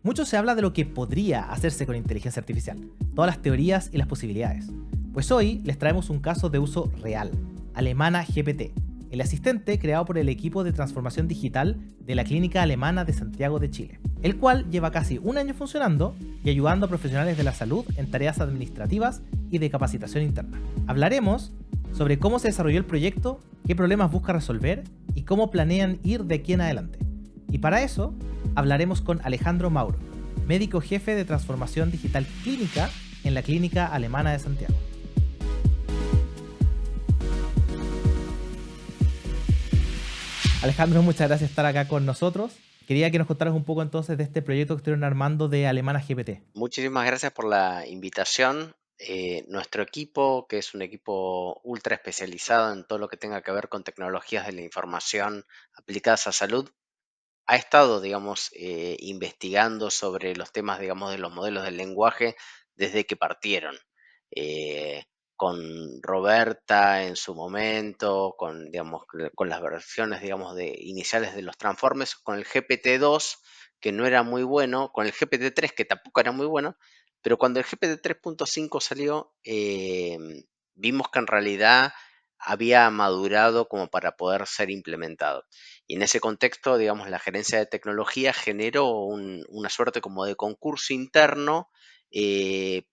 Mucho se habla de lo que podría hacerse con inteligencia artificial, todas las teorías y las posibilidades. Pues hoy les traemos un caso de uso real, Alemana GPT, el asistente creado por el equipo de transformación digital de la Clínica Alemana de Santiago de Chile, el cual lleva casi un año funcionando y ayudando a profesionales de la salud en tareas administrativas y de capacitación interna. Hablaremos sobre cómo se desarrolló el proyecto, qué problemas busca resolver y cómo planean ir de aquí en adelante. Y para eso, hablaremos con Alejandro Mauro, médico jefe de transformación digital clínica en la Clínica Alemana de Santiago. Alejandro, muchas gracias por estar acá con nosotros. Quería que nos contaras un poco entonces de este proyecto que estuvieron armando de Alemana GPT. Muchísimas gracias por la invitación. Nuestro equipo, que es un equipo ultra especializado en todo lo que tenga que ver con tecnologías de la información aplicadas a salud, ha estado, digamos, investigando sobre los temas, digamos, de los modelos del lenguaje desde que partieron. Eh, con Roberta en su momento, con, digamos, con las versiones, digamos, iniciales de los Transformers, con el GPT-2, que no era muy bueno, con el GPT-3, que tampoco era muy bueno, pero cuando el GPT 3.5 salió, vimos que en realidad había madurado como para poder ser implementado. Y en ese contexto, digamos, la gerencia de tecnología generó una suerte como de concurso interno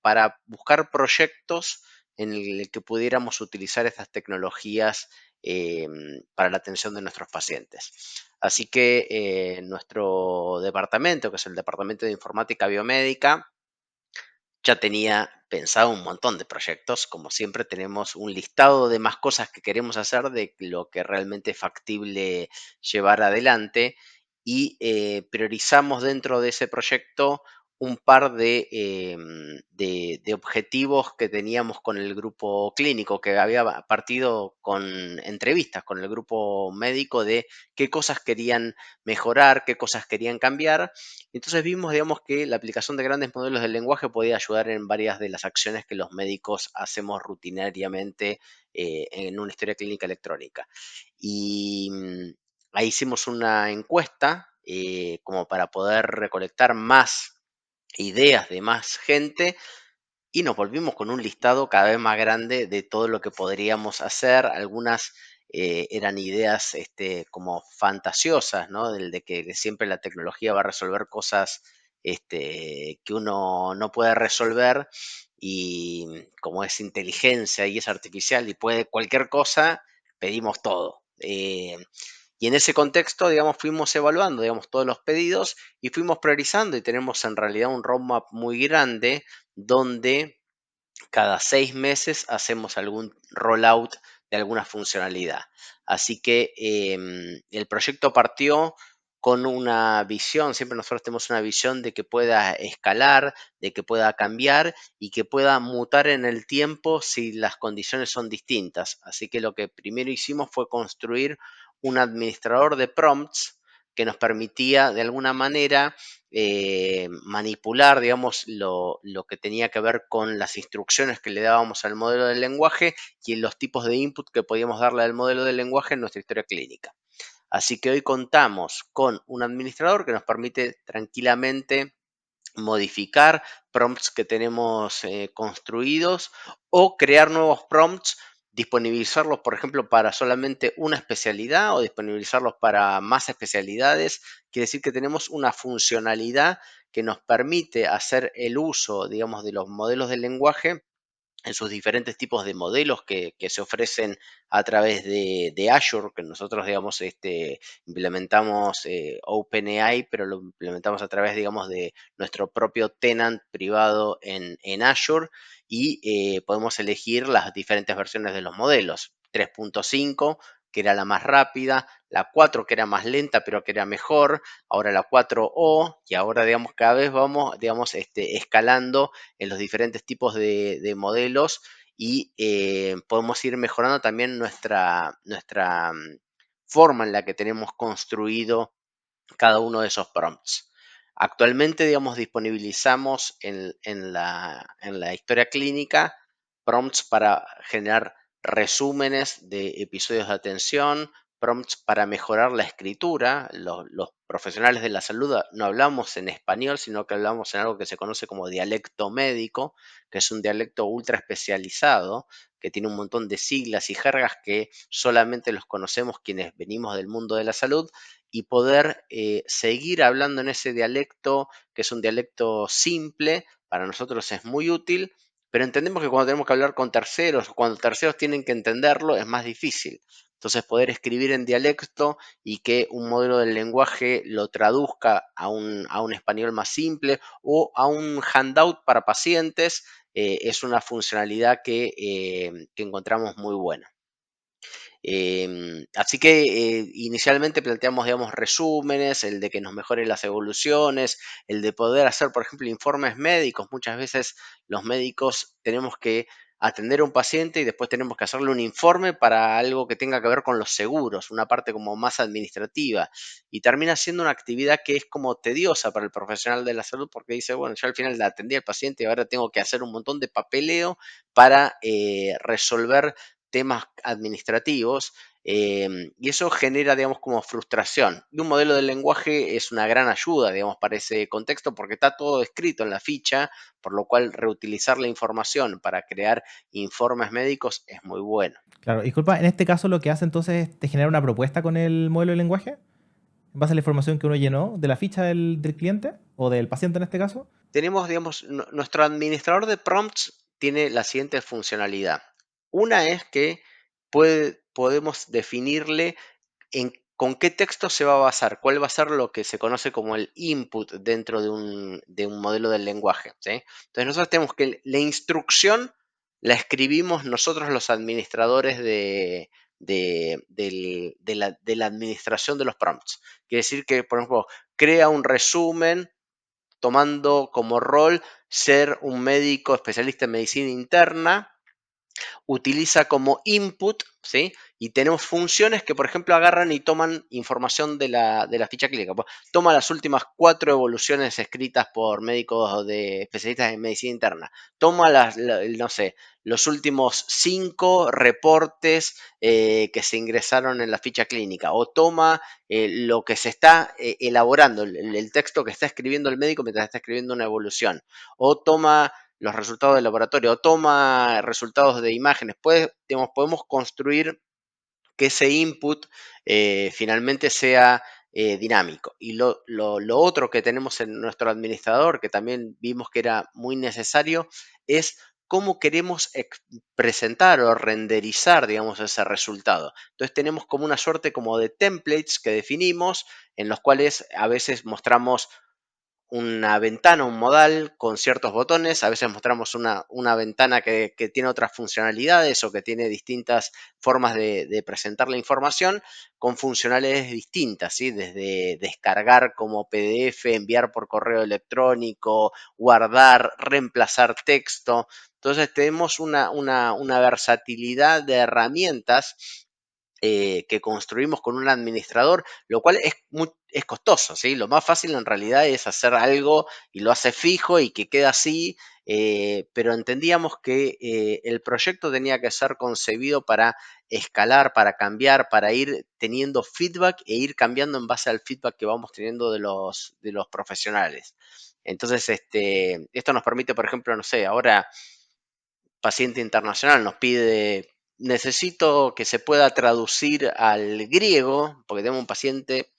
para buscar proyectos en el que pudiéramos utilizar estas tecnologías para la atención de nuestros pacientes. Así que nuestro departamento, que es el Departamento de Informática Biomédica, ya tenía pensado un montón de proyectos. Como siempre, tenemos un listado de más cosas que queremos hacer, de lo que realmente es factible llevar adelante, y priorizamos dentro de ese proyecto un par de objetivos que teníamos con el grupo clínico, que había partido con entrevistas con el grupo médico de qué cosas querían mejorar, qué cosas querían cambiar. Entonces vimos, digamos, que la aplicación de grandes modelos del lenguaje podía ayudar en varias de las acciones que los médicos hacemos rutinariamente en una historia clínica electrónica. Y ahí hicimos una encuesta como para poder recolectar más ideas de más gente, y nos volvimos con un listado cada vez más grande de todo lo que podríamos hacer. Algunas eran ideas como fantasiosas, ¿no? Del de que siempre la tecnología va a resolver cosas que uno no puede resolver, y como es inteligencia y es artificial y puede cualquier cosa, pedimos todo. Y en ese contexto, digamos, fuimos evaluando, digamos, todos los pedidos y fuimos priorizando, y tenemos en realidad un roadmap muy grande donde cada 6 meses hacemos algún rollout de alguna funcionalidad. Así que el proyecto partió con una visión. Siempre nosotros tenemos una visión de que pueda escalar, de que pueda cambiar y que pueda mutar en el tiempo si las condiciones son distintas. Así que lo que primero hicimos fue construir un administrador de prompts que nos permitía de alguna manera manipular, digamos, lo que tenía que ver con las instrucciones que le dábamos al modelo del lenguaje y en los tipos de input que podíamos darle al modelo del lenguaje en nuestra historia clínica. Así que hoy contamos con un administrador que nos permite tranquilamente modificar prompts que tenemos construidos, o crear nuevos prompts, disponibilizarlos, por ejemplo, para solamente una especialidad o disponibilizarlos para más especialidades. Quiere decir que tenemos una funcionalidad que nos permite hacer el uso, digamos, de los modelos del lenguaje en sus diferentes tipos de modelos que se ofrecen a través de Azure, que nosotros, digamos, implementamos OpenAI, pero lo implementamos a través, digamos, de nuestro propio tenant privado en Azure, y podemos elegir las diferentes versiones de los modelos. 3.5, que era la más rápida, la 4, que era más lenta, pero que era mejor, ahora la 4O, y ahora, digamos, cada vez vamos, digamos, escalando en los diferentes tipos de modelos, y podemos ir mejorando también nuestra forma en la que tenemos construido cada uno de esos prompts. Actualmente, digamos, disponibilizamos en la historia clínica prompts para generar resúmenes de episodios de atención, prompts para mejorar la escritura. Los profesionales de la salud no hablamos en español, sino que hablamos en algo que se conoce como dialecto médico, que es un dialecto ultra especializado, que tiene un montón de siglas y jergas que solamente los conocemos quienes venimos del mundo de la salud, y poder seguir hablando en ese dialecto, que es un dialecto simple, para nosotros es muy útil, pero entendemos que cuando tenemos que hablar con terceros, o cuando terceros tienen que entenderlo, es más difícil. Entonces, poder escribir en dialecto y que un modelo del lenguaje lo traduzca a un español más simple o a un handout para pacientes es una funcionalidad que encontramos muy buena. Así que inicialmente planteamos, digamos, resúmenes, el de que nos mejoren las evoluciones, el de poder hacer, por ejemplo, informes médicos. Muchas veces los médicos tenemos que atender a un paciente y después tenemos que hacerle un informe para algo que tenga que ver con los seguros, una parte como más administrativa. Y termina siendo una actividad que es como tediosa para el profesional de la salud porque dice, bueno, yo al final le atendí al paciente y ahora tengo que hacer un montón de papeleo para resolver temas administrativos, y eso genera, digamos, como frustración. Y un modelo de lenguaje es una gran ayuda, digamos, para ese contexto porque está todo escrito en la ficha, por lo cual reutilizar la información para crear informes médicos es muy bueno. Claro, disculpa, en este caso lo que hace entonces es te genera una propuesta con el modelo de lenguaje, en base a la información que uno llenó de la ficha del cliente o del paciente en este caso. Tenemos, digamos, nuestro administrador de prompts tiene la siguiente funcionalidad. Una es que podemos definirle con qué texto se va a basar, cuál va a ser lo que se conoce como el input dentro de un modelo del lenguaje, ¿sí? Entonces nosotros tenemos que la instrucción la escribimos nosotros los administradores de la administración de los prompts. Quiere decir que, por ejemplo, crea un resumen tomando como rol ser un médico especialista en medicina interna, utiliza como input, ¿sí? Y tenemos funciones que, por ejemplo, agarran y toman información de la ficha clínica. Toma las últimas 4 evoluciones escritas por médicos especialistas en medicina interna. Toma no sé, los últimos 5 reportes que se ingresaron en la ficha clínica. O toma lo que se está elaborando, el texto que está escribiendo el médico mientras está escribiendo una evolución. O toma los resultados del laboratorio o toma resultados de imágenes. Podemos construir que ese input finalmente sea dinámico. Y lo otro que tenemos en nuestro administrador, que también vimos que era muy necesario, es cómo queremos presentar o renderizar, digamos, ese resultado. Entonces tenemos como una suerte como de templates que definimos, en los cuales a veces mostramos una ventana, un modal con ciertos botones. A veces mostramos una ventana que tiene otras funcionalidades o que tiene distintas formas de presentar la información con funcionalidades distintas, ¿sí? Desde descargar como PDF, enviar por correo electrónico, guardar, reemplazar texto. Entonces tenemos una versatilidad de herramientas que construimos con un administrador, lo cual es costoso, ¿sí? Lo más fácil en realidad es hacer algo y lo hace fijo y que queda así, pero entendíamos que el proyecto tenía que ser concebido para escalar, para cambiar, para ir teniendo feedback e ir cambiando en base al feedback que vamos teniendo de los profesionales. Entonces, esto nos permite, por ejemplo, no sé, ahora paciente internacional nos pide, necesito que se pueda traducir al griego, porque tengo un paciente,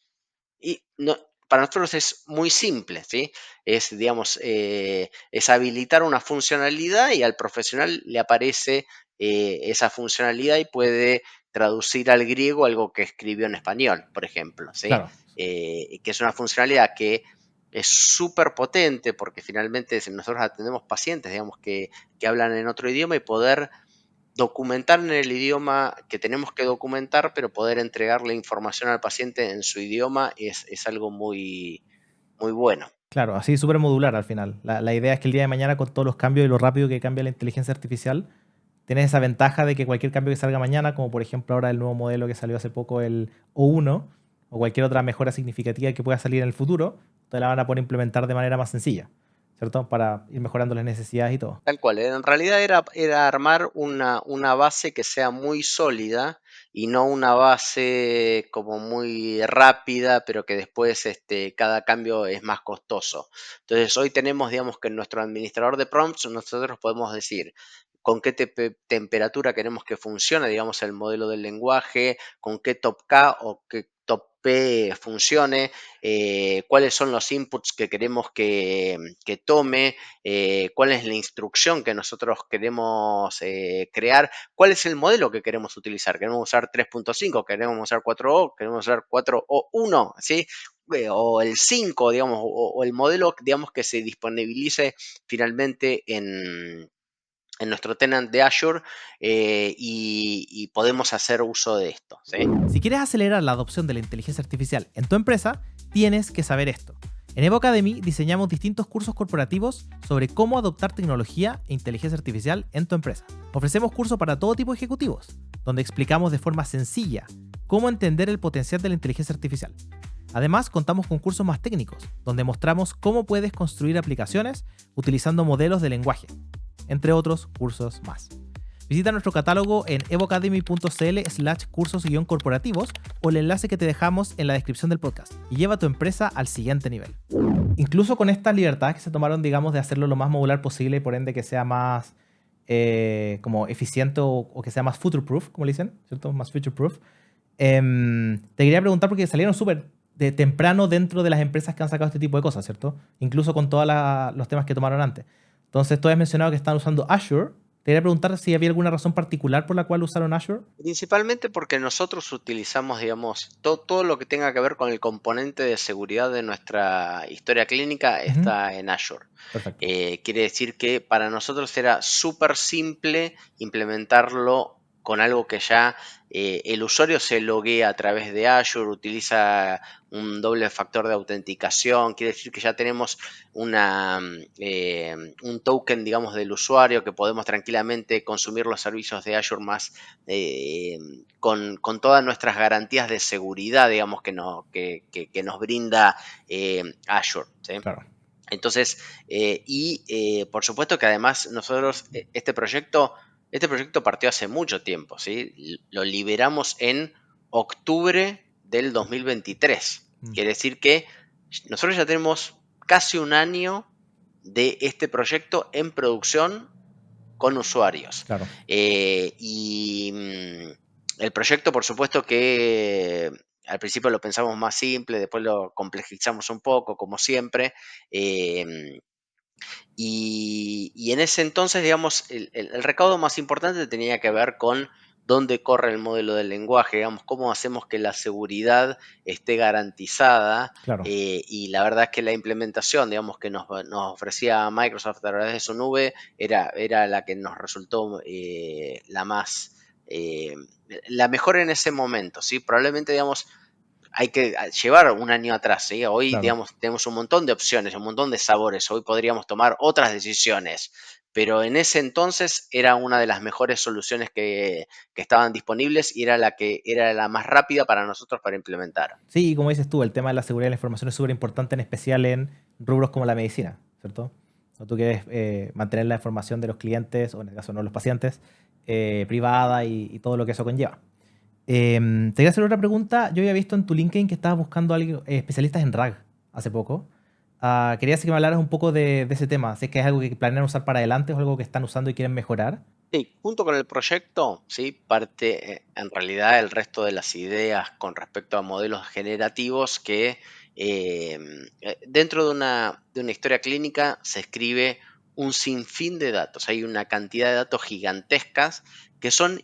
y no, para nosotros es muy simple, ¿sí? Es, digamos, es habilitar una funcionalidad y al profesional le aparece esa funcionalidad y puede traducir al griego algo que escribió en español, por ejemplo, ¿sí? Claro. Que es una funcionalidad que es súper potente porque finalmente si nosotros atendemos pacientes, digamos, que hablan en otro idioma y poder documentar en el idioma que tenemos que documentar, pero poder entregarle información al paciente en su idioma es algo muy, muy bueno. Claro, así súper modular al final. La idea es que el día de mañana, con todos los cambios y lo rápido que cambia la inteligencia artificial, tienes esa ventaja de que cualquier cambio que salga mañana, como por ejemplo ahora el nuevo modelo que salió hace poco, el O1, o cualquier otra mejora significativa que pueda salir en el futuro, te la van a poder implementar de manera más sencilla, ¿cierto? Para ir mejorando las necesidades y todo. Tal cual, en realidad era armar una base que sea muy sólida y no una base como muy rápida, pero que después cada cambio es más costoso. Entonces hoy tenemos, digamos, que en nuestro administrador de prompts nosotros podemos decir con qué temperatura queremos que funcione, digamos, el modelo del lenguaje, con qué top K o qué top P funcione, cuáles son los inputs que queremos que tome, cuál es la instrucción que nosotros queremos crear, cuál es el modelo que queremos utilizar. ¿Queremos usar 3.5? ¿Queremos usar 4O? ¿Queremos usar 4O1? ¿Sí? O el 5, digamos, o el modelo, digamos, que se disponibilice finalmente en nuestro tenant de Azure y podemos hacer uso de esto, ¿sí? Si quieres acelerar la adopción de la inteligencia artificial en tu empresa, tienes que saber esto. En Evo Academy diseñamos distintos cursos corporativos sobre cómo adoptar tecnología e inteligencia artificial en tu empresa. Ofrecemos cursos para todo tipo de ejecutivos, donde explicamos de forma sencilla cómo entender el potencial de la inteligencia artificial. Además, contamos con cursos más técnicos, donde mostramos cómo puedes construir aplicaciones utilizando modelos de lenguaje, entre otros cursos más. Visita nuestro catálogo en evoacademy.cl/cursos-corporativos o el enlace que te dejamos en la descripción del podcast y lleva a tu empresa al siguiente nivel. Incluso con estas libertades que se tomaron, digamos, de hacerlo lo más modular posible y por ende que sea más como eficiente o que sea más future-proof, como le dicen, ¿cierto? Más future-proof. Te quería preguntar porque salieron súper de temprano dentro de las empresas que han sacado este tipo de cosas, ¿cierto? Incluso con todos los temas que tomaron antes. Entonces, tú has mencionado que están usando Azure. Te quería preguntar si había alguna razón particular por la cual usaron Azure. Principalmente porque nosotros utilizamos, digamos, todo lo que tenga que ver con el componente de seguridad de nuestra historia clínica Ujú. está en Azure. Perfecto. Quiere decir que para nosotros era súper simple implementarlo con algo que ya el usuario se loguea a través de Azure, utiliza un doble factor de autenticación, quiere decir que ya tenemos un token, digamos, del usuario que podemos tranquilamente consumir los servicios de Azure más eh, con todas nuestras garantías de seguridad, digamos, que nos brinda Azure, ¿sí? Claro. Entonces, por supuesto que además nosotros, este proyecto partió hace mucho tiempo, ¿sí? Lo liberamos en octubre del 2023. Mm. Quiere decir que nosotros ya tenemos casi un año de este proyecto en producción con usuarios. Claro. El proyecto, por supuesto que al principio lo pensamos más simple, después lo complejizamos un poco, como siempre. em, y en ese entonces, digamos, el recaudo más importante tenía que ver con dónde corre el modelo del lenguaje, digamos, cómo hacemos que la seguridad esté garantizada. Claro. Y la verdad es que la implementación, digamos, que nos ofrecía Microsoft a través de su nube era la que nos resultó eh, la mejor en ese momento, ¿sí? Probablemente, digamos, hay que llevar un año atrás, ¿sí? Hoy, Claro. digamos, tenemos un montón de opciones, un montón de sabores. Hoy podríamos tomar otras decisiones, pero en ese entonces era una de las mejores soluciones que estaban disponibles y era la que era la más rápida para nosotros para implementar. Sí, y como dices tú, el tema de la seguridad de la información es súper importante, en especial en rubros como la medicina, ¿cierto? O tú quieres mantener la información de los clientes, o en el caso no los pacientes, privada y todo lo que eso conlleva. Te quería hacer otra pregunta. Yo había visto en tu LinkedIn que estabas buscando especialistas en RAG hace poco. Quería que me hablaras un poco de ese tema. Si es que es algo que planean usar para adelante o algo que están usando y quieren mejorar. Sí, junto con el proyecto, ¿sí? Parte en realidad el resto de las ideas con respecto a modelos generativos que dentro de una historia clínica se escribe un sinfín de datos. Hay una cantidad de datos gigantescas que son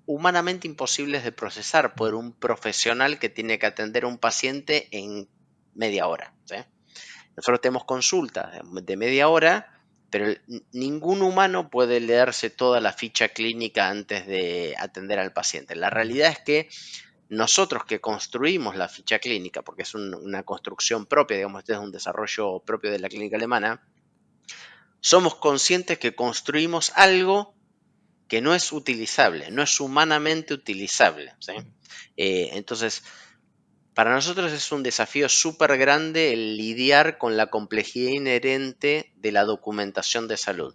humanamente imposibles de procesar por un profesional que tiene que atender a un paciente en media hora, ¿sí? Nosotros tenemos consultas de media hora, pero ningún humano puede leerse toda la ficha clínica antes de atender al paciente. La realidad es que nosotros que construimos la ficha clínica, porque es una construcción propia, digamos, este es un desarrollo propio de la clínica alemana, somos conscientes que construimos algo que no es utilizable, no es humanamente utilizable, ¿sí? Entonces, para nosotros es un desafío súper grande el lidiar con la complejidad inherente de la documentación de salud.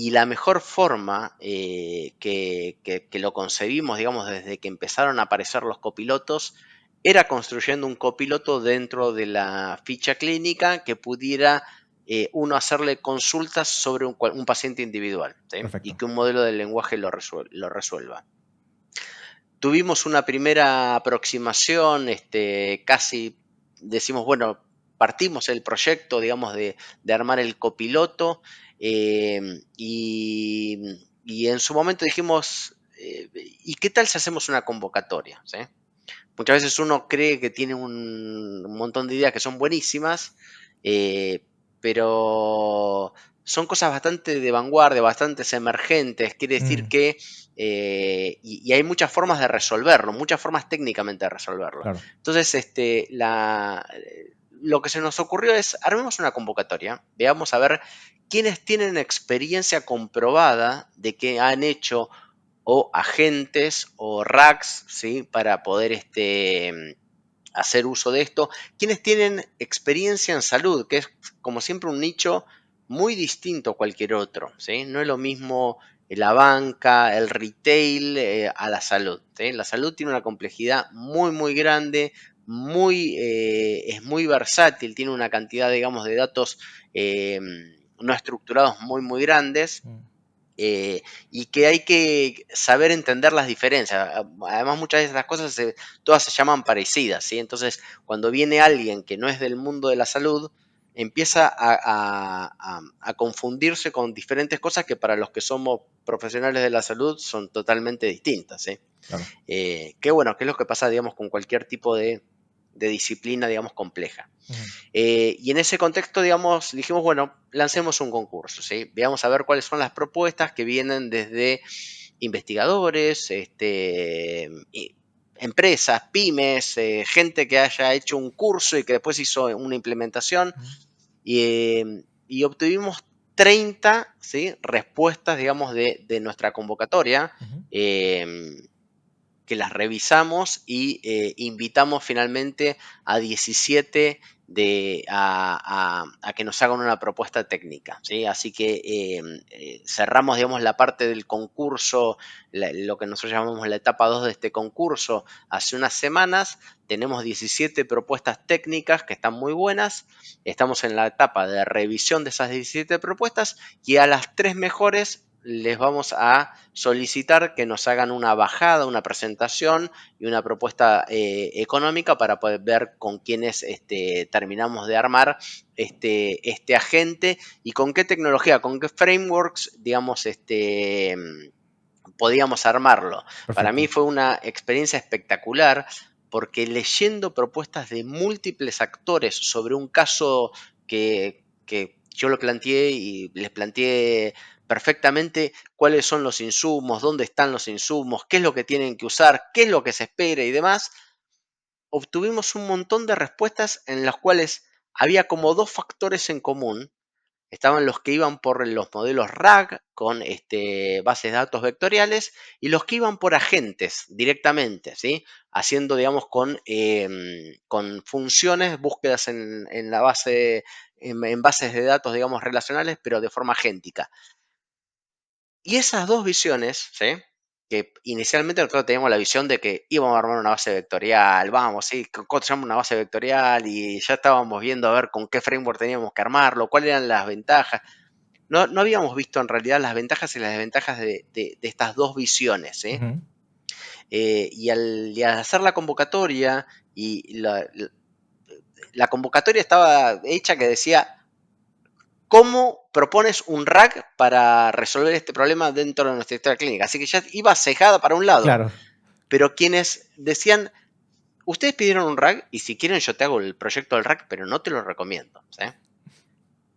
Y la mejor forma que lo concebimos, digamos, desde que empezaron a aparecer los copilotos, era construyendo un copiloto dentro de la ficha clínica que pudiera uno hacerle consultas sobre un paciente individual, ¿sí? Y Perfecto. que un modelo de lenguaje lo resuelva. Tuvimos una primera aproximación, casi decimos, bueno, partimos el proyecto, digamos, de armar el copiloto y en su momento dijimos, ¿y qué tal si hacemos una convocatoria? ¿Sí? Muchas veces uno cree que tiene un montón de ideas que son buenísimas, eh, pero son cosas bastante de vanguardia, bastante emergentes. Quiere decir Mm, que, y hay muchas formas de resolverlo, muchas formas técnicamente de resolverlo. claro. Entonces, lo que se nos ocurrió es, armemos una convocatoria, veamos a ver quiénes tienen experiencia comprobada de que han hecho o agentes o racks, ¿sí? Para poder hacer uso de esto. Quienes tienen experiencia en salud, que es como siempre un nicho muy distinto a cualquier otro, ¿sí? No es lo mismo la banca, el retail a la salud, ¿sí? La salud tiene una complejidad muy, muy grande, es muy versátil, tiene una cantidad, digamos, de datos eh, no estructurados muy, muy grandes Mm, eh, y que hay que saber entender las diferencias. Además, muchas de estas cosas todas se llaman parecidas, ¿sí? Entonces, cuando viene alguien que no es del mundo de la salud, empieza a confundirse con diferentes cosas que para los que somos profesionales de la salud son totalmente distintas, ¿sí? claro. Qué bueno, que es lo que pasa, digamos, con cualquier tipo de disciplina, digamos, compleja. Ujú, Y en ese contexto, digamos, dijimos, bueno, lancemos un concurso, ¿sí? Veamos a ver cuáles son las propuestas que vienen desde investigadores, empresas, pymes, gente que haya hecho un curso y que después hizo una implementación. ujú, Y obtuvimos 30, ¿sí? Respuestas, digamos, de nuestra convocatoria. ujú. eh, que las revisamos y invitamos finalmente a 17 a que nos hagan una propuesta técnica, ¿sí? Así que cerramos, digamos, la parte del concurso, lo que nosotros llamamos la etapa 2 de este concurso, hace unas semanas. Tenemos 17 propuestas técnicas que están muy buenas. Estamos en la etapa de revisión de esas 17 propuestas y a las 3 mejores les vamos a solicitar que nos hagan una bajada, una presentación y una propuesta económica para poder ver con quiénes terminamos de armar este agente y con qué tecnología, con qué frameworks, digamos, podíamos armarlo. Para mí Perfecto. fue una experiencia espectacular porque leyendo propuestas de múltiples actores sobre un caso que yo lo planteé y les planteé perfectamente cuáles son los insumos, dónde están los insumos, qué es lo que tienen que usar, qué es lo que se espera y demás, obtuvimos un montón de respuestas en las cuales había como dos factores en común. Estaban los que iban por los modelos RAG con bases de datos vectoriales y los que iban por agentes directamente, ¿sí? Haciendo, digamos, con funciones, búsquedas en la base, en bases de datos, digamos, relacionales, pero de forma agéntica. Y esas dos visiones, ¿sí? Que inicialmente nosotros teníamos la visión de que íbamos a armar una base vectorial, vamos, sí, construyamos una base vectorial y ya estábamos viendo a ver con qué framework teníamos que armarlo, cuáles eran las ventajas. No habíamos visto en realidad las ventajas y las desventajas de estas dos visiones, ¿sí? Ujú, Y al hacer la convocatoria, y la convocatoria estaba hecha que decía, ¿cómo propones un RAG para resolver este problema dentro de nuestra historia clínica? Así que ya iba cejada para un lado, claro. pero quienes decían, ustedes pidieron un RAG y si quieren yo te hago el proyecto del RAG, pero no te lo recomiendo, ¿sí?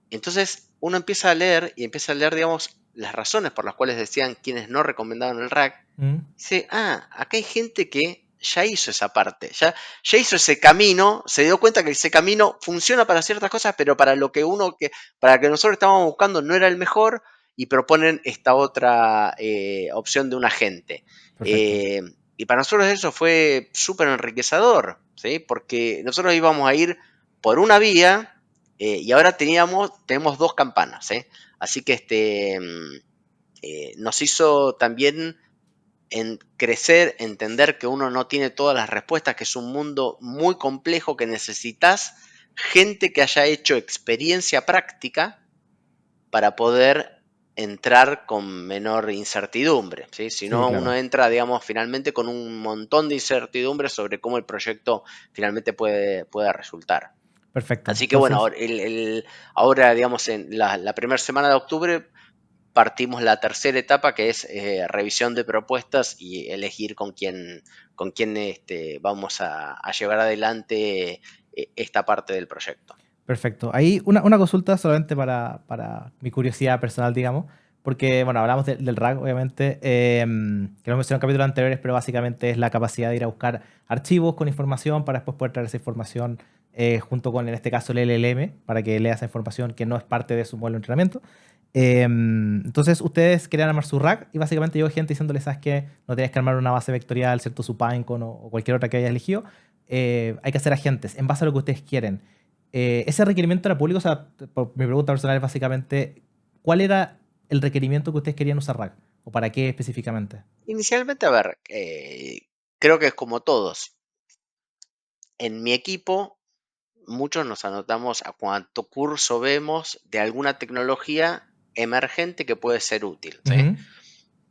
Entonces uno empieza a leer y empieza a leer, digamos, las razones por las cuales decían quienes no recomendaban el RAG. Mm, Dice, acá hay gente que ya hizo esa parte, ya hizo ese camino, se dio cuenta que ese camino funciona para ciertas cosas, pero para que nosotros estábamos buscando no era el mejor y proponen esta otra opción de un agente. perfecto. Eh, y para nosotros eso fue súper enriquecedor, ¿sí? Porque nosotros íbamos a ir por una vía y ahora tenemos dos campanas, ¿sí? Así que nos hizo también crecer, entender que uno no tiene todas las respuestas, que es un mundo muy complejo, que necesitas gente que haya hecho experiencia práctica para poder entrar con menor incertidumbre, ¿sí? Si Sí, no, uno claro. entra, digamos, finalmente con un montón de incertidumbre sobre cómo el proyecto finalmente puede resultar. Perfecto. Así que bueno, Entonces, ahora, digamos, en la primera semana de octubre partimos la tercera etapa, que es revisión de propuestas y elegir con quién vamos a llevar adelante esta parte del proyecto. perfecto. Ahí una consulta solamente para mi curiosidad personal, digamos, porque, bueno, hablamos del RAG, obviamente, que lo mencioné en capítulos anteriores, pero básicamente es la capacidad de ir a buscar archivos con información para después poder traer esa información junto con, en este caso, el LLM, para que lea esa información que no es parte de su modelo de entrenamiento. Entonces, ustedes querían armar su RAG y básicamente llegó gente diciéndole, ¿sabes qué? No tienes que armar una base vectorial, ¿cierto? Su Pinecone o cualquier otra que hayas elegido. Hay que hacer agentes en base a lo que ustedes quieren. Ese requerimiento era público, o sea, mi pregunta personal es básicamente, ¿cuál era el requerimiento que ustedes querían usar RAG? ¿O para qué específicamente? Inicialmente, a ver, creo que es como todos. En mi equipo, muchos nos anotamos a cuánto curso vemos de alguna tecnología emergente que puede ser útil, ¿sí? Ujú.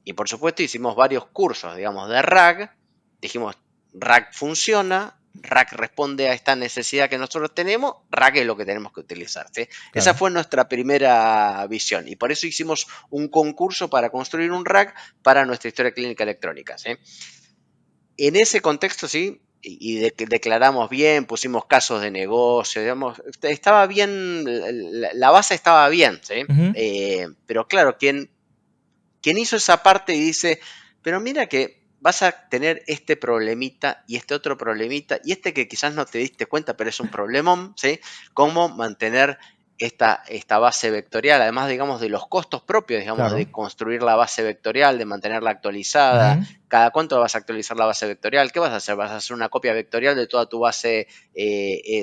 Y por supuesto hicimos varios cursos, digamos, de RAG. Dijimos, RAG funciona, RAG responde a esta necesidad que nosotros tenemos, RAG es lo que tenemos que utilizar, ¿sí? Esa Claro. fue nuestra primera visión y por eso hicimos un concurso para construir un RAG para nuestra historia clínica electrónica, ¿sí? En ese contexto, sí, y declaramos bien, pusimos casos de negocio, digamos, estaba bien, la base estaba bien, ¿sí? Ujú. Pero claro, quien hizo esa parte y dice, pero mira que vas a tener este problemita y este otro problemita y este que quizás no te diste cuenta, pero es un problemón, ¿sí? Cómo mantener esta base vectorial, además, digamos, de los costos propios, digamos, Claro. de construir la base vectorial, de mantenerla actualizada. Ujú. ¿Cada cuánto vas a actualizar la base vectorial? ¿Qué vas a hacer? ¿Vas a hacer una copia vectorial de toda tu base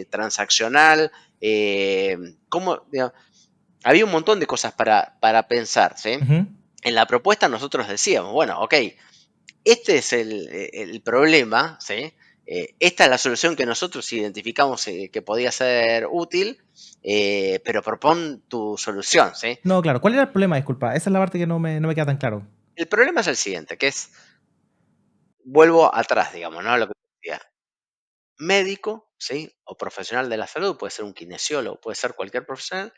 transaccional? Eh, ¿Cómo, digamos? Había un montón de cosas para pensar, ¿sí? Ujú. En la propuesta nosotros decíamos, bueno, ok, este es el problema, ¿sí? Esta es la solución que nosotros identificamos que podía ser útil, pero propon tu solución, ¿sí? No, claro. ¿Cuál era el problema? Disculpa. Esa es la parte que no me queda tan claro. El problema es el siguiente, que es, vuelvo atrás, digamos, ¿no? A lo que decía, médico, ¿sí? O profesional de la salud, puede ser un kinesiólogo, puede ser cualquier profesional,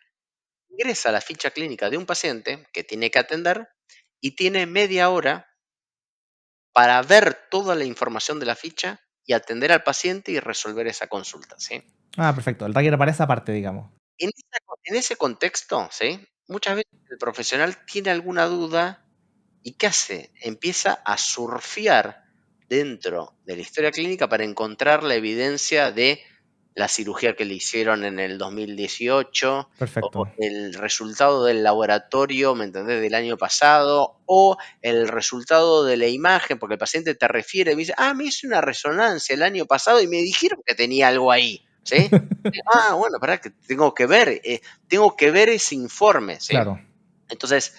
ingresa a la ficha clínica de un paciente que tiene que atender y tiene media hora para ver toda la información de la ficha y atender al paciente y resolver esa consulta, ¿sí? Ah, perfecto. El RAG era para esa parte, digamos. En ese contexto, ¿sí? Muchas veces el profesional tiene alguna duda y ¿qué hace? Empieza a surfear dentro de la historia clínica para encontrar la evidencia de la cirugía que le hicieron en el 2018 o Perfecto. el resultado del laboratorio, ¿me entendés?, del año pasado o el resultado de la imagen, porque el paciente te refiere y me dice, me hice una resonancia el año pasado y me dijeron que tenía algo ahí, ¿sí? Bueno, pará, que tengo que ver ese informe, ¿sí? Claro. Entonces,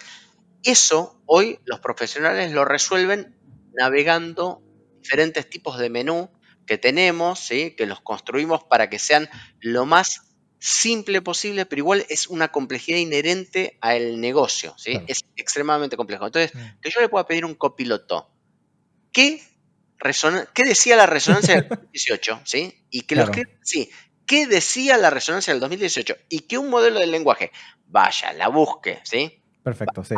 eso hoy los profesionales lo resuelven navegando diferentes tipos de menú que tenemos, ¿sí? Que los construimos para que sean lo más simple posible, pero igual es una complejidad inherente al negocio, ¿sí? Claro. Es extremadamente complejo. Entonces, Mm. que yo le pueda pedir a un copiloto, ¿qué, ¿qué decía la resonancia del 2018? ¿Sí? Y que lo Claro. escriba así. ¿Qué decía la resonancia del 2018? Y que un modelo del lenguaje vaya, la busque, ¿sí? Perfecto, sí.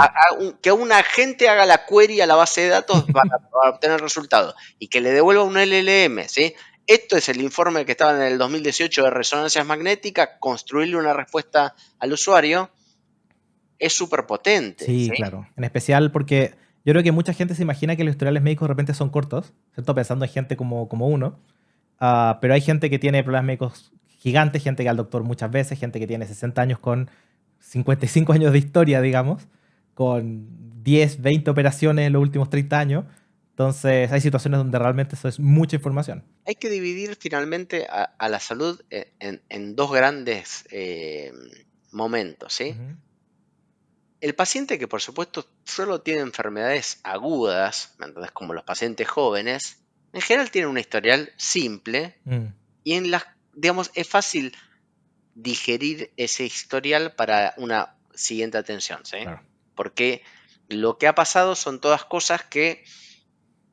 Que un agente haga la query a la base de datos para obtener resultados y que le devuelva un LLM, ¿sí? Esto es el informe que estaba en el 2018 de resonancias magnéticas, construirle una respuesta al usuario es súper potente, Sí, ¿sí? claro. En especial porque yo creo que mucha gente se imagina que los historiales médicos de repente son cortos, ¿cierto? Pensando en gente como uno. Pero hay gente que tiene problemas médicos gigantes, gente que va al doctor muchas veces, gente que tiene 60 años con 55 años de historia, digamos, con 10, 20 operaciones en los últimos 30 años. Entonces hay situaciones donde realmente eso es mucha información. Hay que dividir finalmente a la salud en dos grandes momentos, ¿sí? Ujú. el paciente que por supuesto solo tiene enfermedades agudas, ¿me entendés? Como los pacientes jóvenes, en general tienen un historial simple Mm, y digamos, es fácil digerir ese historial para una siguiente atención, ¿sí? claro, Porque lo que ha pasado son todas cosas que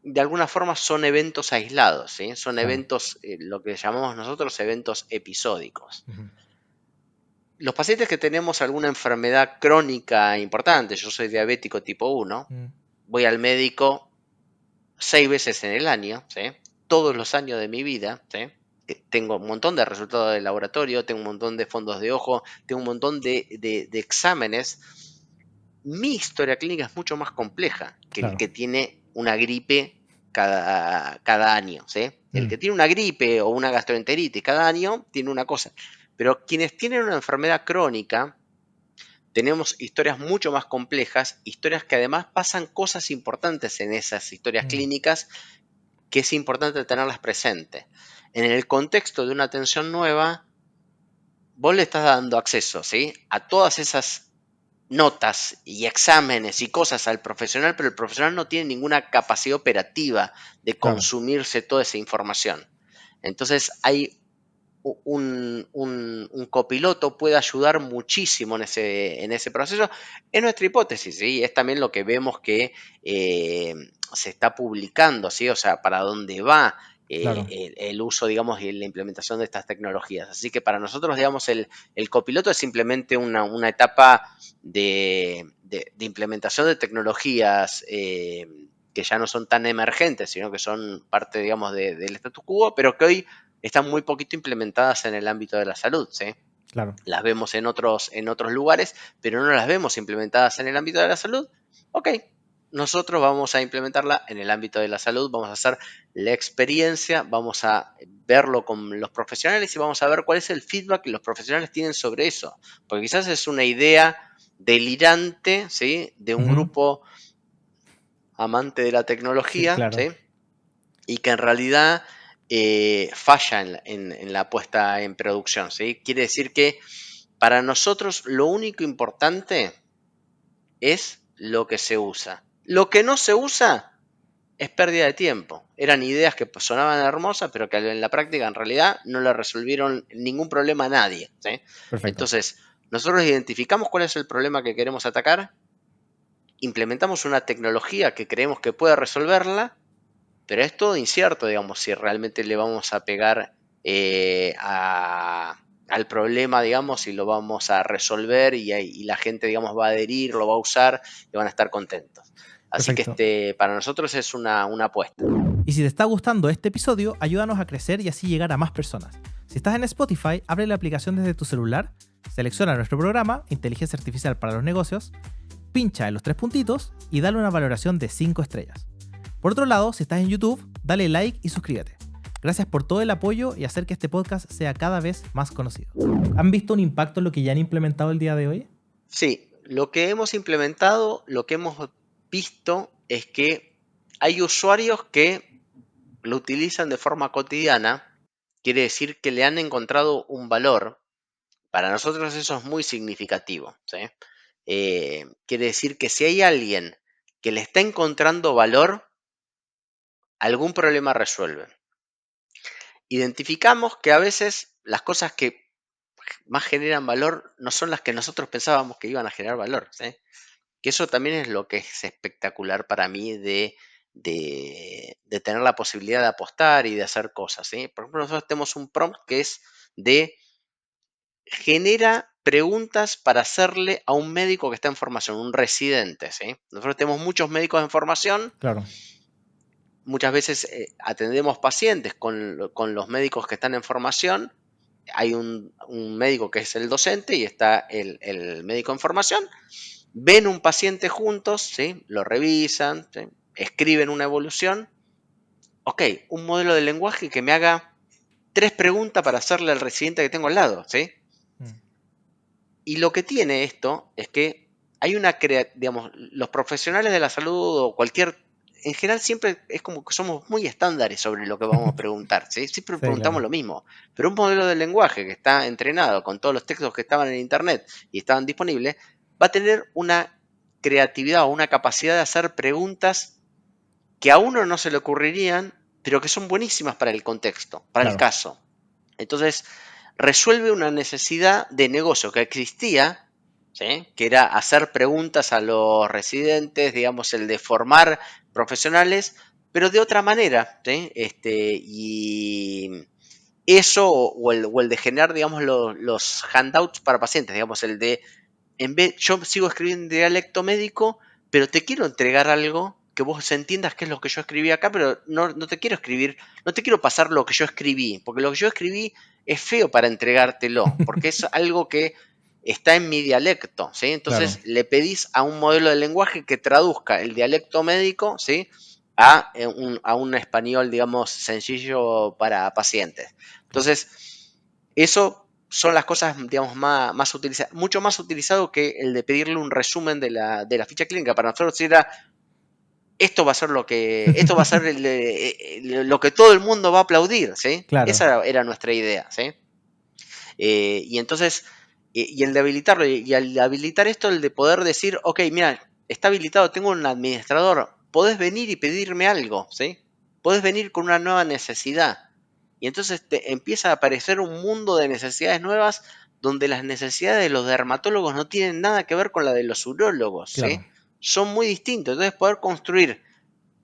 de alguna forma son eventos aislados, ¿sí? Son claro. eventos, lo que llamamos nosotros eventos episódicos. Ujú, Los pacientes que tenemos alguna enfermedad crónica importante, yo soy diabético tipo 1, mm, voy al médico 6 veces en el año, ¿sí? Todos los años de mi vida, ¿sí? Tengo un montón de resultados de laboratorio, tengo un montón de fondos de ojo, tengo un montón de exámenes. Mi historia clínica es mucho más compleja que el claro. que tiene una gripe cada año, ¿sí? El Mm, que tiene una gripe o una gastroenteritis cada año tiene una cosa. Pero quienes tienen una enfermedad crónica, tenemos historias mucho más complejas, historias que además pasan cosas importantes en esas historias mm, clínicas que es importante tenerlas presentes. En el contexto de una atención nueva, vos le estás dando acceso, ¿sí? A todas esas notas y exámenes y cosas al profesional, pero el profesional no tiene ninguna capacidad operativa de claro. consumirse toda esa información. Entonces hay un copiloto puede ayudar muchísimo en ese proceso. Es nuestra hipótesis, ¿sí? Es también lo que vemos que se está publicando, ¿sí? O sea, para dónde va Claro. el uso, digamos, y la implementación de estas tecnologías. Así que para nosotros, digamos, el copiloto es simplemente una etapa de implementación de tecnologías que ya no son tan emergentes, sino que son parte, digamos, del status quo, pero que hoy están muy poquito implementadas en el ámbito de la salud, ¿sí? Claro. Las vemos en otros lugares, pero no las vemos implementadas en el ámbito de la salud. Ok, nosotros vamos a implementarla en el ámbito de la salud, vamos a hacer la experiencia, vamos a verlo con los profesionales y vamos a ver cuál es el feedback que los profesionales tienen sobre eso. Porque quizás es una idea delirante, ¿sí? De un Ujú, grupo amante de la sí, tecnología, claro. ¿sí? Y que en realidad falla en la puesta en producción, ¿sí? Quiere decir que para nosotros lo único importante es lo que se usa. Lo que no se usa es pérdida de tiempo. Eran ideas que sonaban hermosas, pero que en la práctica en realidad no le resolvieron ningún problema a nadie, ¿sí? Perfecto. Entonces, nosotros identificamos cuál es el problema que queremos atacar, implementamos una tecnología que creemos que puede resolverla. Pero es todo incierto, digamos, si realmente le vamos a pegar al problema, digamos, si lo vamos a resolver y la gente, digamos, va a adherir, lo va a usar y van a estar contentos. Así que Perfecto. para nosotros es una apuesta. Y si te está gustando este episodio, ayúdanos a crecer y así llegar a más personas. Si estás en Spotify, abre la aplicación desde tu celular, selecciona nuestro programa, Inteligencia Artificial para los Negocios, pincha en los tres puntitos y dale una valoración de 5 estrellas. Por otro lado, si estás en YouTube, dale like y suscríbete. Gracias por todo el apoyo y hacer que este podcast sea cada vez más conocido. ¿Han visto un impacto en lo que ya han implementado el día de hoy? Sí, lo que hemos implementado, lo que hemos visto es que hay usuarios que lo utilizan de forma cotidiana, quiere decir que le han encontrado un valor. Para nosotros eso es muy significativo, ¿sí? Quiere decir que si hay alguien que le está encontrando valor, algún problema resuelve. Identificamos que a veces las cosas que más generan valor no son las que nosotros pensábamos que iban a generar valor, ¿sí? Que eso también es lo que es espectacular para mí de tener la posibilidad de apostar y de hacer cosas, ¿sí? Por ejemplo, nosotros tenemos un prompt que es de genera preguntas para hacerle a un médico que está en formación, un residente, ¿sí? Nosotros tenemos muchos médicos en formación, Claro. muchas veces atendemos pacientes con los médicos que están en formación. Hay un médico que es el docente y está el médico en formación. Ven un paciente juntos, ¿sí? Lo revisan, ¿sí? Escriben una evolución. Ok, un modelo de lenguaje que me haga 3 preguntas para hacerle al residente que tengo al lado, ¿sí? Mm, Y lo que tiene esto es que hay digamos, los profesionales de la salud o en general siempre es como que somos muy estándares sobre lo que vamos a preguntar, ¿sí? Siempre sí, preguntamos claro. lo mismo, pero un modelo de lenguaje que está entrenado con todos los textos que estaban en internet y estaban disponibles, va a tener una creatividad o una capacidad de hacer preguntas que a uno no se le ocurrirían, pero que son buenísimas para el contexto, para el Claro, caso. Entonces, resuelve una necesidad de negocio que existía, ¿sí? Que era hacer preguntas a los residentes, digamos, el de formar profesionales, pero de otra manera, ¿sí? Y eso o el de generar, digamos, los handouts para pacientes, digamos, el de en vez, yo sigo escribiendo en dialecto médico, pero te quiero entregar algo que vos entiendas qué es lo que yo escribí acá, pero no te quiero escribir, no te quiero pasar lo que yo escribí, porque lo que yo escribí es feo para entregártelo, porque es algo que está en mi dialecto, ¿sí? claro. Entonces le pedís a un modelo de lenguaje que traduzca el dialecto médico, ¿sí? A un español, digamos, sencillo para pacientes. Entonces, eso son las cosas, digamos, más utilizadas, mucho más utilizado que el de pedirle un resumen de la ficha clínica. Para nosotros era, esto va a ser lo que todo el mundo va a aplaudir, ¿sí? Claro, Esa era nuestra idea, ¿sí? Y entonces, y el de habilitarlo, y al habilitar esto, el de poder decir, ok, mira, está habilitado, tengo un administrador, podés venir y pedirme algo, ¿sí? Podés venir con una nueva necesidad. Y entonces te empieza a aparecer un mundo de necesidades nuevas donde las necesidades de los dermatólogos no tienen nada que ver con la de los urólogos, claro. ¿sí? Son muy distintos. Entonces poder construir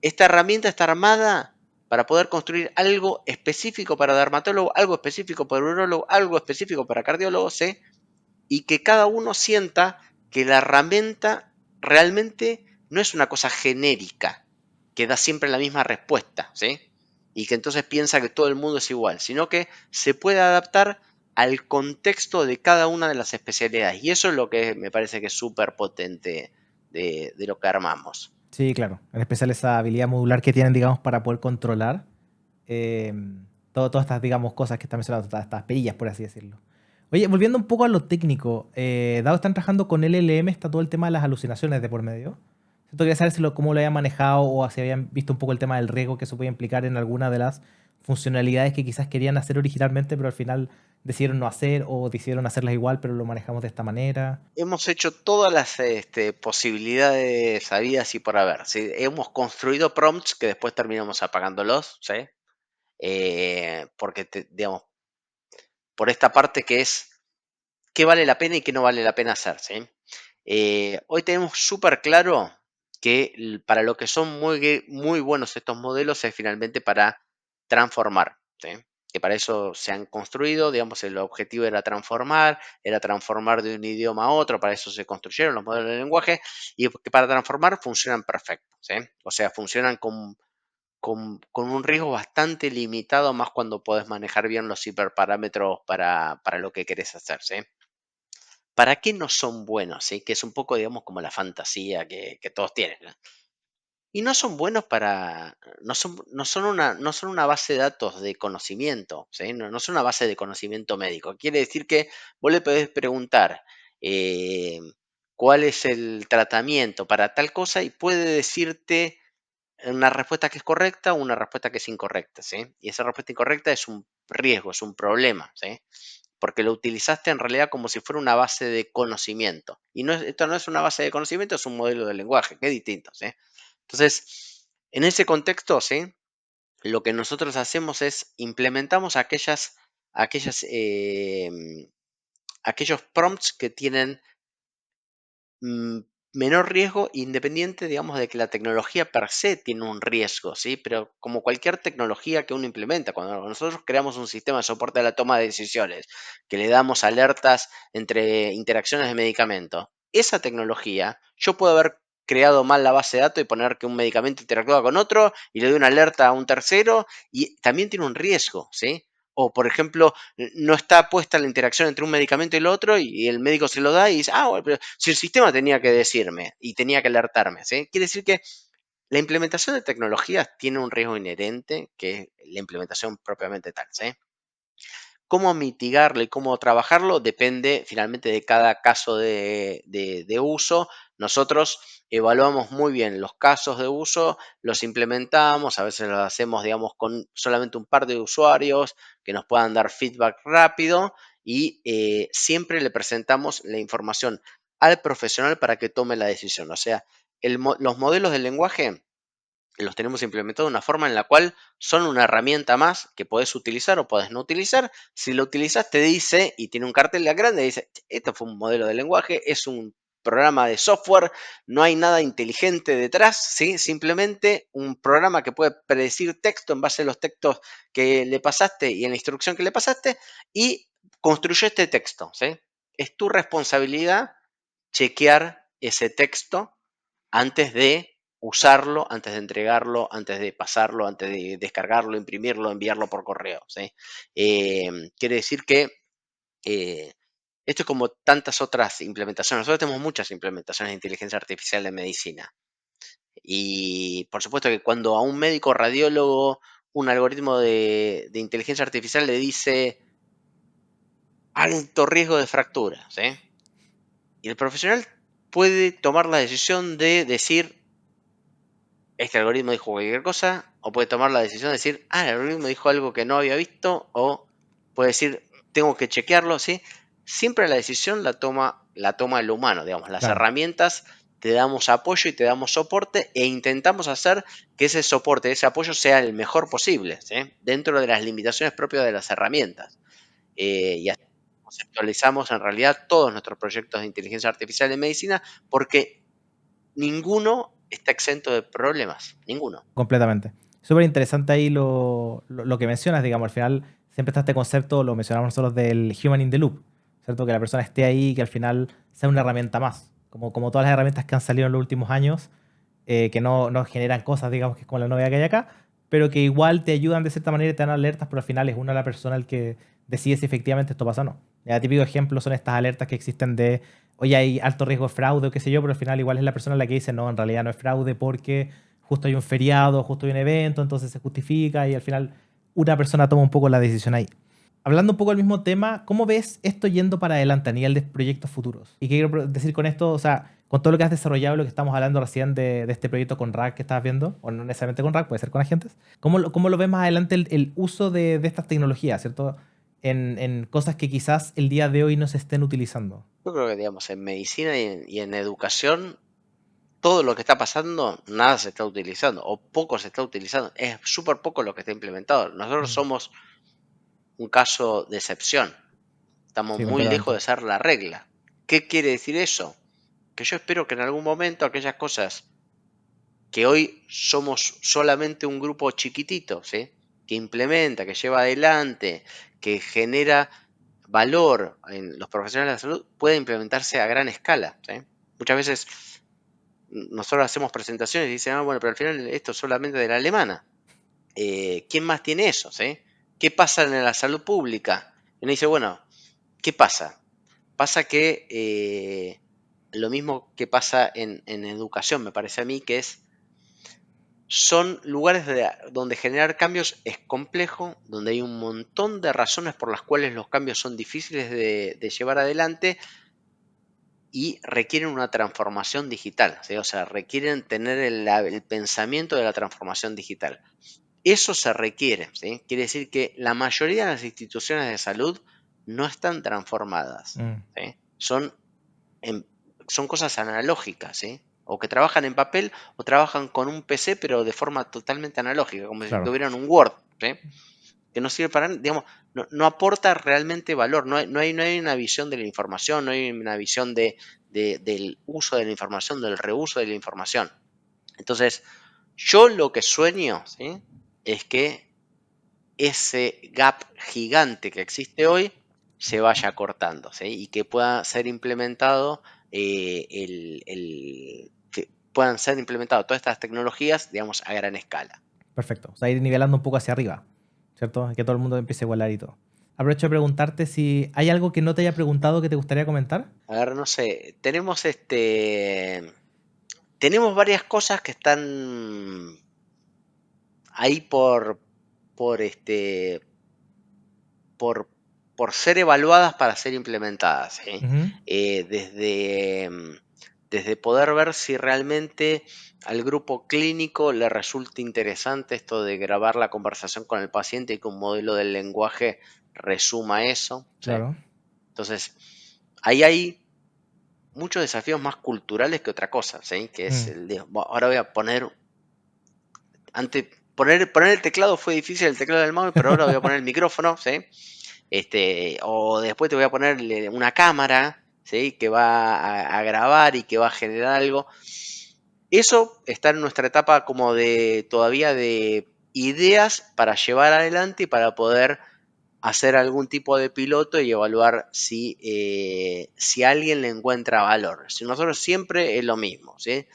esta herramienta está armada para poder construir algo específico para dermatólogo, algo específico para urólogo, algo específico para cardiólogo, ¿sí? Y que cada uno sienta que la herramienta realmente no es una cosa genérica, que da siempre la misma respuesta, ¿sí? Y que entonces piensa que todo el mundo es igual, sino que se puede adaptar al contexto de cada una de las especialidades. Y eso es lo que me parece que es súper potente de lo que armamos. Sí, claro. En especial esa habilidad modular que tienen, digamos, para poder controlar eh, todas estas, digamos, cosas que están mencionando, todas estas perillas, por así decirlo. Oye, volviendo un poco a lo técnico, dado que están trabajando con LLM, está todo el tema de las alucinaciones de por medio. Siento quería saber cómo lo habían manejado o si habían visto un poco el tema del riesgo que eso puede implicar en alguna de las funcionalidades que quizás querían hacer originalmente, pero al final decidieron no hacer o decidieron hacerlas igual, pero lo manejamos de esta manera. Hemos hecho todas las posibilidades habidas y por haber, ¿sí? Hemos construido prompts que después terminamos apagándolos, ¿sí? Porque, digamos, por esta parte que es qué vale la pena y qué no vale la pena hacer, ¿sí? Hoy tenemos súper claro que para lo que son muy buenos estos modelos es finalmente para transformar, ¿sí? Que para eso se han construido, digamos, el objetivo era transformar de un idioma a otro, para eso se construyeron los modelos de lenguaje, y que para transformar funcionan perfecto, ¿sí? O sea, funcionan con un riesgo bastante limitado, más cuando podés manejar bien los hiperparámetros para lo que querés hacer, ¿sí? ¿Para qué no son buenos? ¿Sí? Que es un poco, digamos, como la fantasía que todos tienen, ¿no? Y no son buenos no son una base de datos de conocimiento, ¿sí? No son una base de conocimiento médico. Quiere decir que vos le podés preguntar eh, cuál es el tratamiento para tal cosa y puede decirte una respuesta que es correcta o una respuesta que es incorrecta, ¿sí? Y esa respuesta incorrecta es un riesgo, es un problema, ¿sí? Porque lo utilizaste en realidad como si fuera una base de conocimiento. Y esto no es una base de conocimiento, es un modelo de lenguaje, que es distinto, ¿sí? Entonces, en ese contexto, ¿sí? Lo que nosotros hacemos es implementamos aquellos prompts que tienen mm, menor riesgo independiente, digamos, de que la tecnología per se tiene un riesgo, ¿sí? Pero como cualquier tecnología que uno implementa, cuando nosotros creamos un sistema de soporte a la toma de decisiones, que le damos alertas entre interacciones de medicamentos, esa tecnología, yo puedo haber creado mal la base de datos y poner que un medicamento interactúa con otro y le doy una alerta a un tercero y también tiene un riesgo, ¿sí? O, por ejemplo, no está puesta la interacción entre un medicamento y el otro y el médico se lo da y dice, bueno, pero si el sistema tenía que decirme y tenía que alertarme, ¿sí? Quiere decir que la implementación de tecnologías tiene un riesgo inherente que es la implementación propiamente tal, ¿sí? Cómo mitigarlo y cómo trabajarlo depende finalmente de cada caso de uso. Nosotros evaluamos muy bien los casos de uso, los implementamos, a veces lo hacemos, digamos, con solamente un par de usuarios que nos puedan dar feedback rápido y siempre le presentamos la información al profesional para que tome la decisión. O sea, los modelos del lenguaje los tenemos implementados de una forma en la cual son una herramienta más que podés utilizar o podés no utilizar. Si lo utilizas, te dice, y tiene un cartel grande, dice, esto fue un modelo de lenguaje, es un programa de software, no hay nada inteligente detrás, ¿sí? Simplemente un programa que puede predecir texto en base a los textos que le pasaste y en la instrucción que le pasaste, y construyó este texto, ¿sí? Es tu responsabilidad chequear ese texto antes de usarlo, antes de entregarlo, antes de pasarlo, antes de descargarlo, imprimirlo, enviarlo por correo, ¿sí? Quiere decir que eh, esto es como tantas otras implementaciones. Nosotros tenemos muchas implementaciones de inteligencia artificial en medicina. Y por supuesto que cuando a un médico radiólogo un algoritmo de inteligencia artificial le dice alto riesgo de fractura, ¿sí? Y el profesional puede tomar la decisión de decir, este algoritmo dijo cualquier cosa, o puede tomar la decisión de decir, el algoritmo dijo algo que no había visto, o puede decir, tengo que chequearlo, ¿sí? Siempre la decisión la toma el humano, digamos. Las Claro. herramientas te damos apoyo y te damos soporte e intentamos hacer que ese soporte, ese apoyo sea el mejor posible, ¿sí? Dentro de las limitaciones propias de las herramientas. Y así conceptualizamos en realidad todos nuestros proyectos de inteligencia artificial en medicina porque ninguno está exento de problemas, ninguno. Completamente. Súper interesante ahí lo que mencionas, digamos, al final siempre está este concepto, lo mencionamos nosotros del human in the loop, ¿cierto? Que la persona esté ahí y que al final sea una herramienta más, como todas las herramientas que han salido en los últimos años, que no generan cosas, digamos, que es como la novedad que hay acá, pero que igual te ayudan de cierta manera y te dan alertas, pero al final es una la persona el que decide si efectivamente esto pasa o no. El típico ejemplo son estas alertas que existen de, oye, hay alto riesgo de fraude o qué sé yo, pero al final igual es la persona la que dice, no, en realidad no es fraude porque justo hay un feriado, justo hay un evento, entonces se justifica y al final una persona toma un poco la decisión ahí. Hablando un poco del mismo tema, ¿cómo ves esto yendo para adelante a nivel de proyectos futuros? Y qué quiero decir con esto, o sea, con todo lo que has desarrollado, lo que estamos hablando recién de este proyecto con RAG que estabas viendo, o no necesariamente con RAG, puede ser con agentes, ¿cómo lo ves más adelante el uso de estas tecnologías, ¿cierto? En cosas que quizás el día de hoy no se estén utilizando. Yo creo que, digamos, en medicina y en educación, todo lo que está pasando, nada se está utilizando, o poco se está utilizando. Es súper poco lo que está implementado. Nosotros Mm. somos un caso de excepción. Estamos Sí, muy lejos completamente. de ser la regla. ¿Qué quiere decir eso? Que yo espero que en algún momento aquellas cosas que hoy somos solamente un grupo chiquitito, ¿sí? Que implementa, que lleva adelante, que genera valor en los profesionales de la salud, puede implementarse a gran escala, ¿sí? Muchas veces nosotros hacemos presentaciones y dicen, bueno, pero al final esto es solamente de la alemana. ¿Quién más tiene eso? ¿Sí? ¿Qué pasa en la salud pública? Y uno dice, bueno, ¿qué pasa? Pasa que lo mismo que pasa en educación, me parece a mí, que son lugares donde generar cambios es complejo, donde hay un montón de razones por las cuales los cambios son difíciles de llevar adelante y requieren una transformación digital, ¿sí? O sea, requieren tener el pensamiento de la transformación digital. Eso se requiere, ¿sí? Quiere decir que la mayoría de las instituciones de salud no están transformadas, Mm, ¿sí? En- son cosas analógicas, ¿sí? O que trabajan en papel o trabajan con un PC, pero de forma totalmente analógica, como si claro. tuvieran un Word, ¿sí? Que no sirve para, digamos, no aporta realmente valor, no hay una visión de la información, no hay una visión del uso de la información, del reuso de la información. Entonces, yo lo que sueño, ¿sí? Es que ese gap gigante que existe hoy se vaya cortando, ¿sí? Y que pueda ser implementado, que puedan ser implementadas todas estas tecnologías, digamos, a gran escala. Perfecto. O sea, ir nivelando un poco hacia arriba, ¿cierto? Que todo el mundo empiece a igualar y todo. Aprovecho de preguntarte si hay algo que no te haya preguntado que te gustaría comentar. A ver, no sé, tenemos varias cosas que están ahí por por, por ser evaluadas para ser implementadas, ¿sí? Ujú. Desde poder ver si realmente al grupo clínico le resulta interesante esto de grabar la conversación con el paciente y que un modelo del lenguaje resuma eso, ¿sí? Claro. Entonces, ahí hay muchos desafíos más culturales que otra cosa, ¿sí? Que es el de, ahora voy a poner, antes, poner el teclado fue difícil, el teclado del mouse, pero ahora voy a poner el micrófono, ¿sí? O después te voy a poner una cámara, ¿sí? Que va a grabar y que va a generar algo. Eso está en nuestra etapa como de todavía de ideas para llevar adelante y para poder hacer algún tipo de piloto y evaluar si alguien le encuentra valor. Si nosotros siempre es lo mismo, ¿sí?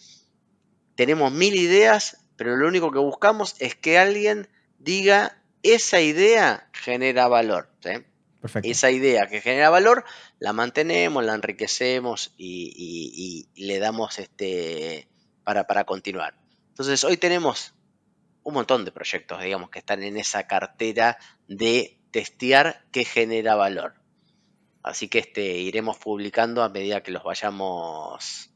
Tenemos 1000 ideas, pero lo único que buscamos es que alguien diga esa idea genera valor, ¿sí? Perfecto. Esa idea que genera valor la mantenemos, la enriquecemos y le damos para continuar. Entonces hoy tenemos un montón de proyectos, digamos, que están en esa cartera de testear qué genera valor. Así que iremos publicando a medida que los vayamos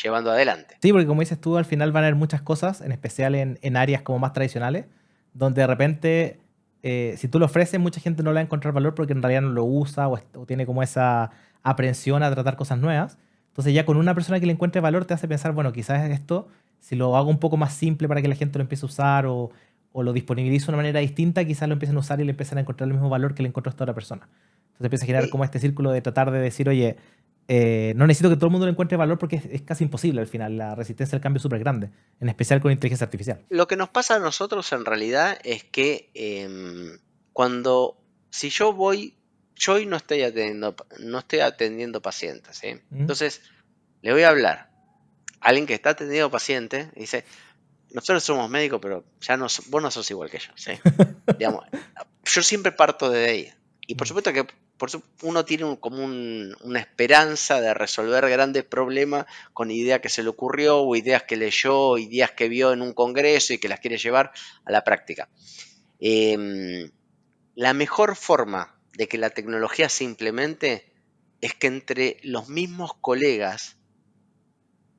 llevando adelante. Sí, porque como dices tú, al final van a haber muchas cosas, en especial en áreas como más tradicionales, donde de repente, si tú lo ofreces, mucha gente no le va a encontrar valor porque en realidad no lo usa o tiene como esa aprensión a tratar cosas nuevas. Entonces ya con una persona que le encuentre valor te hace pensar, bueno, quizás esto, si lo hago un poco más simple para que la gente lo empiece a usar o lo disponibilizo de una manera distinta, quizás lo empiecen a usar y le empiecen a encontrar el mismo valor que le encontró esta otra persona. Entonces empieza a generar como este círculo de tratar de decir, oye, no necesito que todo el mundo le encuentre valor porque es casi imposible al final. La resistencia al cambio es súper grande, en especial con inteligencia artificial. Lo que nos pasa a nosotros en realidad es que si yo hoy no estoy atendiendo pacientes, ¿sí? Entonces le voy a hablar a alguien que está atendiendo pacientes y dice, nosotros somos médicos, pero vos no sos igual que yo, ¿sí? Digamos, yo siempre parto de ahí. Y por supuesto que uno tiene una esperanza de resolver grandes problemas con ideas que se le ocurrió, o ideas que leyó, o ideas que vio en un congreso y que las quiere llevar a la práctica. La mejor forma de que la tecnología se implemente es que entre los mismos colegas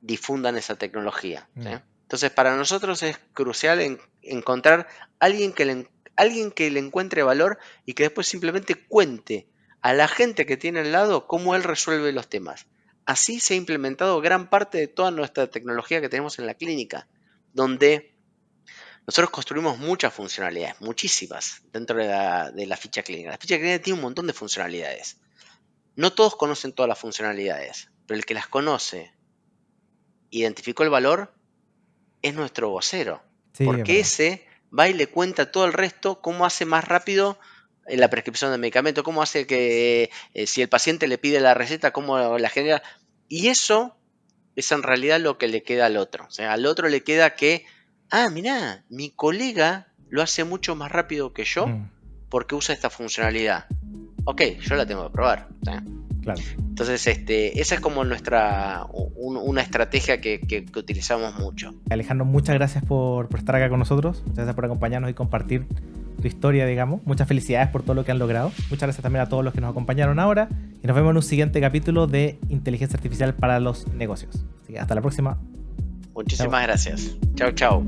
difundan esa tecnología, ¿sí? Entonces, para nosotros es crucial encontrar alguien que le encuentre valor y que después simplemente cuente a la gente que tiene al lado cómo él resuelve los temas. Así se ha implementado gran parte de toda nuestra tecnología que tenemos en la clínica, donde nosotros construimos muchas funcionalidades, muchísimas, dentro de la ficha clínica. La ficha clínica tiene un montón de funcionalidades. No todos conocen todas las funcionalidades, pero el que las conoce, identificó el valor, es nuestro vocero. Sí, porque ese va y le cuenta todo el resto cómo hace más rápido la prescripción de medicamento, cómo hace que si el paciente le pide la receta, cómo la genera. Y eso es en realidad lo que le queda al otro. O sea, al otro le queda que, mirá, mi colega lo hace mucho más rápido que yo porque usa esta funcionalidad. Ok, yo la tengo que probar. ¿Sí? Claro. Entonces, esa es como una estrategia que utilizamos mucho. Alejandro, muchas gracias por estar acá con nosotros. Muchas gracias por acompañarnos y compartir tu historia, digamos. Muchas felicidades por todo lo que han logrado. Muchas gracias también a todos los que nos acompañaron ahora. Y nos vemos en un siguiente capítulo de Inteligencia Artificial para los Negocios. Así que hasta la próxima. Muchísimas gracias. Chao, chao.